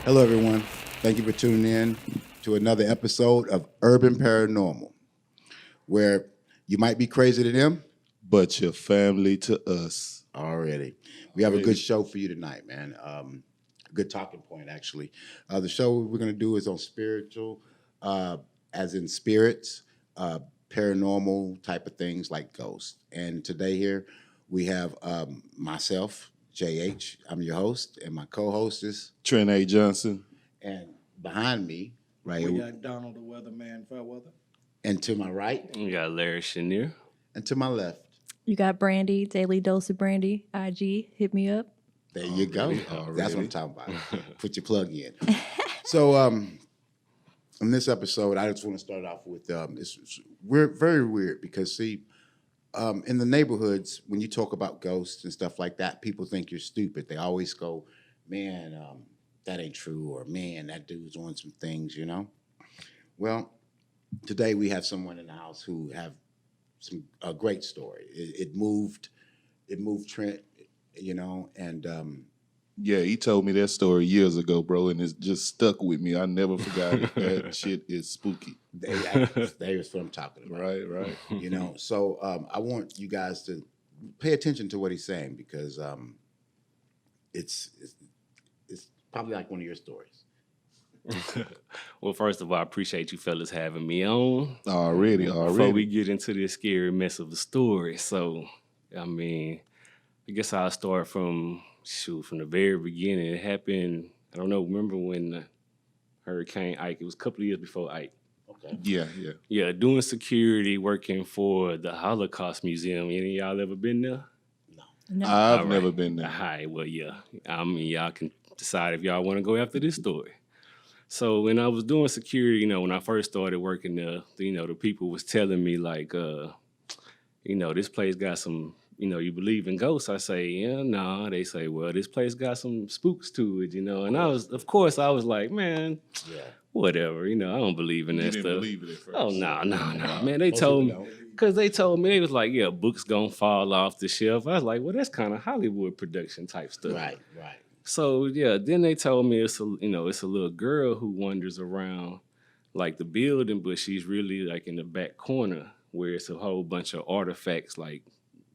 Hello, everyone. Thank you for tuning in to another episode of Urban Paranormal, where you might be crazy to them but your family to us. already. We have a good show for you tonight, man. A good talking point, actually. The show we're going to do is on spiritual, as in spirits, paranormal type of things like ghosts. And today here we have myself, JH. I'm your host, and my co-host is, Trent A. Johnson. and behind me, right We here, got Donald the Weatherman Fairweather. and to my right, We got Larry Chenier. and to my left. You got Brandy, Daily Dose of Brandy, IG, hit me up. There you go. Already. That's what I'm talking about. Put your plug in. So, in this episode, I just want to start off with we're very weird because see, in the neighborhoods when you talk about ghosts and stuff like that, people think you're stupid. They always go, "Man, that ain't true," or "Man, that dude's on some things," you know. Well, today we have someone in the house who have a great story. It moved Trent, you know, and Yeah, he told me that story years ago, bro, and it's just stuck with me. I never forgot it. That shit is spooky. There's what I'm talking about. Right. You know, so I want you guys to pay attention to what he's saying because it's probably like one of your stories. Well, first of all, I appreciate you fellas having me on. Already. Before we get into this scary mess of the story. So, I mean, I guess I'll start from the very beginning. It happened, I don't know, remember when Hurricane Ike, it was a couple of years before Ike. Okay. Yeah. Yeah, doing security, working for the Holocaust Museum. Any of y'all ever been there? No. I've All never right. been there. Hi, well, yeah. I mean, y'all can decide if y'all want to go after this story. So when I was doing security, you know, when I first started working there, you know, the people was telling me like, you know, this place got some, you know, you believe in ghosts? I say, yeah, no. They say, well, this place got some spooks to it, you know. And of course, I was like, man, Yeah. whatever, you know, I don't believe in You that didn't stuff. believe it at first. Oh, no, man. They Most told me, people don't. because they told me, they was like, yeah, books gonna fall off the shelf. I was like, well, that's kind of Hollywood production type stuff. Right. So, yeah, then they told me it's a little girl who wanders around like the building, but she's really like in the back corner where it's a whole bunch of artifacts like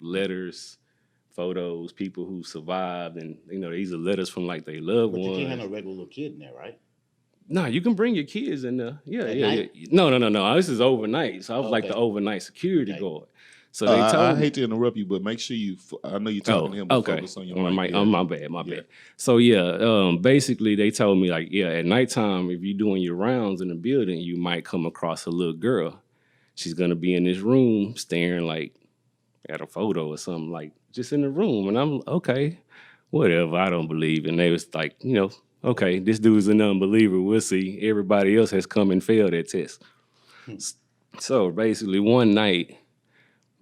letters, photos, people who survived. And, you know, these are letters from like their loved But you ones. can't have no regular little kid in there, right? No, you can bring your kids in there. Yeah. night? No. This is overnight. So I was like Okay. the overnight security Okay. guard. So they told I me. hate to interrupt you, but make sure I know you're talking to him, but okay. focus on your Oh, mic. my bad. Yeah. So yeah, basically they told me like, yeah, at nighttime, if you're doing your rounds in the building, you might come across a little girl. She's gonna be in this room staring like at a photo or something, like just in the room. And I'm okay, whatever. I don't believe. And they was like, you know, okay, this dude's an unbeliever. We'll see. Everybody else has come and failed that test. So basically, one night.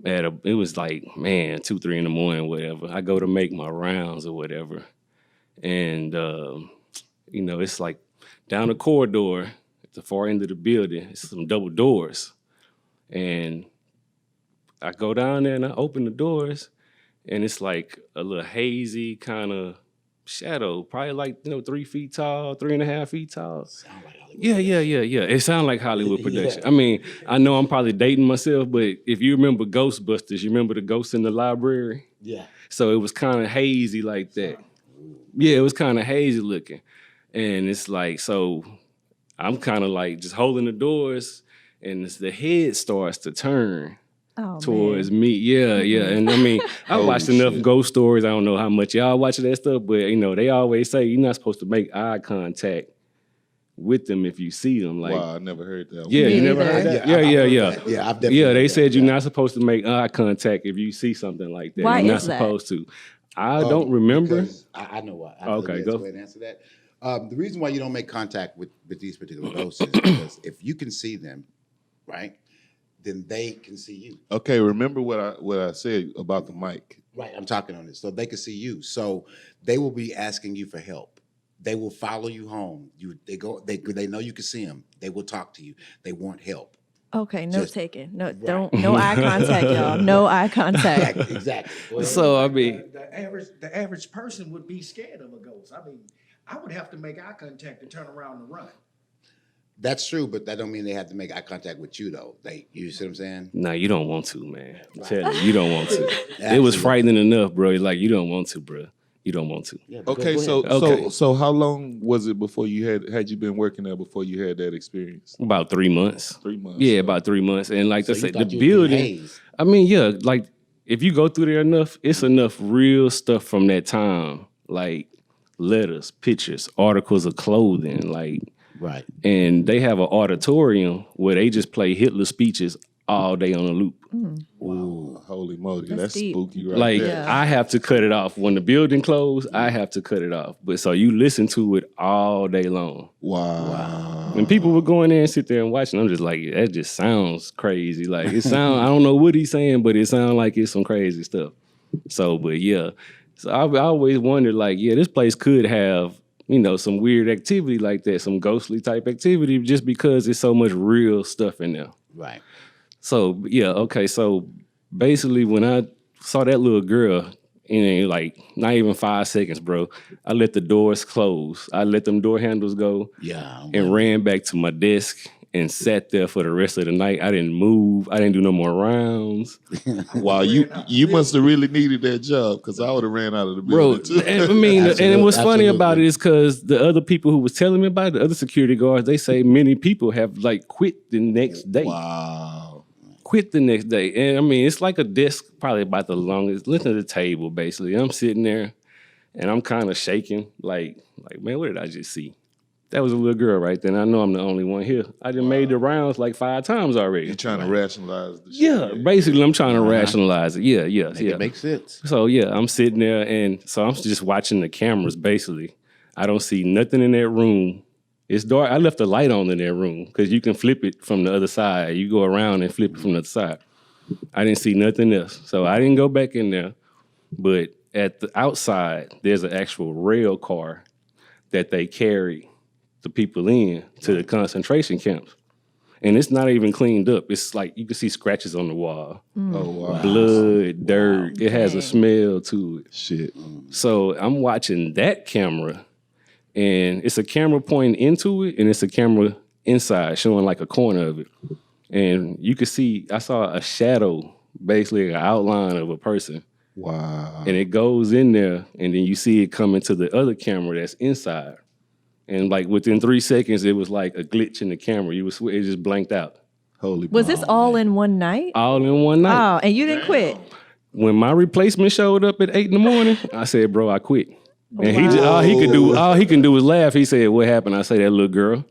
It was like, man, 2, 3 in the morning, whatever. I go to make my rounds or whatever. And, you know, it's like down the corridor at the far end of the building, it's some double doors. And I go down there and I open the doors and it's like a little hazy kind of shadow, probably like, 3 feet tall, 3.5 feet tall. Sound like Hollywood. Yeah. It sounds like Hollywood production. I mean, I know I'm probably dating myself, but if you remember Ghostbusters, you remember the ghost in the library? Yeah. So it was kind of hazy like that. Yeah, it was kind of hazy looking. And it's like, so I'm kind of like just holding the doors and the head starts to turn towards me. Yeah. And I mean, I Holy watched enough shit. ghost stories. I don't know how much y'all watch that stuff, but you know, they always say you're not supposed to make eye contact with them if you see them. Like, Wow, I never heard that. yeah, Me you never either. heard that? Yeah, I've heard Yeah. that. Yeah, I've definitely Yeah, heard they that. said you're Yeah. not supposed to make eye contact if you see something like that. Why You're not is that? supposed to. I don't remember. Because I know why. Okay, Let's go. ahead and answer that. The reason why you don't make contact with these particular ghosts is because if you can see them, right, then they can see you. Okay, remember what I said about the mic. Right, I'm talking on this. So they can see you. So they will be asking you for help. They will follow you home. They know you can see them. They will talk to you. They want help. Okay, note Just- taken. No, right. don't. No eye contact, y'all. No eye contact. Exactly. Well, So I mean, The average person would be scared of a ghost. I mean, I would have to make eye contact and turn around and run. That's true, but that don't mean they have to make eye contact with you though. You see what I'm saying? Nah, you don't want to, man. I'm telling you, you don't want to. It was frightening enough, bro. Like, you don't want to, bro. You don't want to. Yeah, but Okay, go ahead. Okay. so how long was it before you had you been working there before you had that experience? About 3 months. 3 months. Yeah, about 3 months. And like So I you said, thought the you would be building, hazed. I mean, yeah, like if you go through there enough, it's enough real stuff from that time. Like letters, pictures, articles of clothing, like, Right. and they have an auditorium where they just play Hitler speeches all day on a loop. Ooh, holy moly, that's deep. spooky right Like there. I have to cut it off when the building closed. I have to cut it off, but so you listen to it all day long. Wow. When people would go in there and sit there and watch, and I'm just like, that just sounds crazy. Like it sound, I don't know what he's saying, but it sounds like it's some crazy stuff. So, but yeah, so I always wondered, like, yeah, this place could have, you know, some weird activity like that, some ghostly type activity, just because there's so much real stuff in there. Right. So yeah, okay. So basically, when I saw that little girl in like not even 5 seconds, bro, I let the doors close. I let them door handles go Yeah. and ran back to my desk and sat there for the rest of the night. I didn't move. I didn't do no more rounds, Wow, you must have really needed that job because I would have ran out of the bro. building too. And, I mean, and what's funny about Absolutely. it is because the other people who was telling me about it, the other security guards, they say many people have like quit the next day. Wow. Quit the next day. And I mean, it's like a desk, probably about the longest, listen to the table, basically. I'm sitting there and I'm kind of shaking, like, man, what did I just see? That was a little girl right there. And I know I'm the only one here. I done made the rounds like 5 times already. You're trying to rationalize the shit. Yeah, basically, I'm trying to rationalize it. Yeah. It makes sense. So yeah, I'm sitting there, and so I'm just watching the cameras. Basically, I don't see nothing in that room. It's dark. I left the light on in that room because you can flip it from the other side. You go around and flip it from the other side. I didn't see nothing else, so I didn't go back in there. But at the outside, there's an actual rail car that they carry the people in to the concentration camps. And it's not even cleaned up. It's like you can see scratches on the wall, Oh wow. blood, dirt. It has a Dang. smell to it. Shit. So I'm watching that camera, and it's a camera pointing into it, and it's a camera inside showing like a corner of it. And you can see, I saw a shadow, basically an outline of a person. Wow. And it goes in there, and then you see it come into the other camera that's inside. And like within 3 seconds, it was like a glitch in the camera. It just blanked out. Holy Was this all in one night? All in one night. Oh, and you didn't quit. When my replacement showed up at 8 in the morning, I said, bro, I quit. And he just, Wow. all he can do is laugh. He said, what happened? I say, that little girl.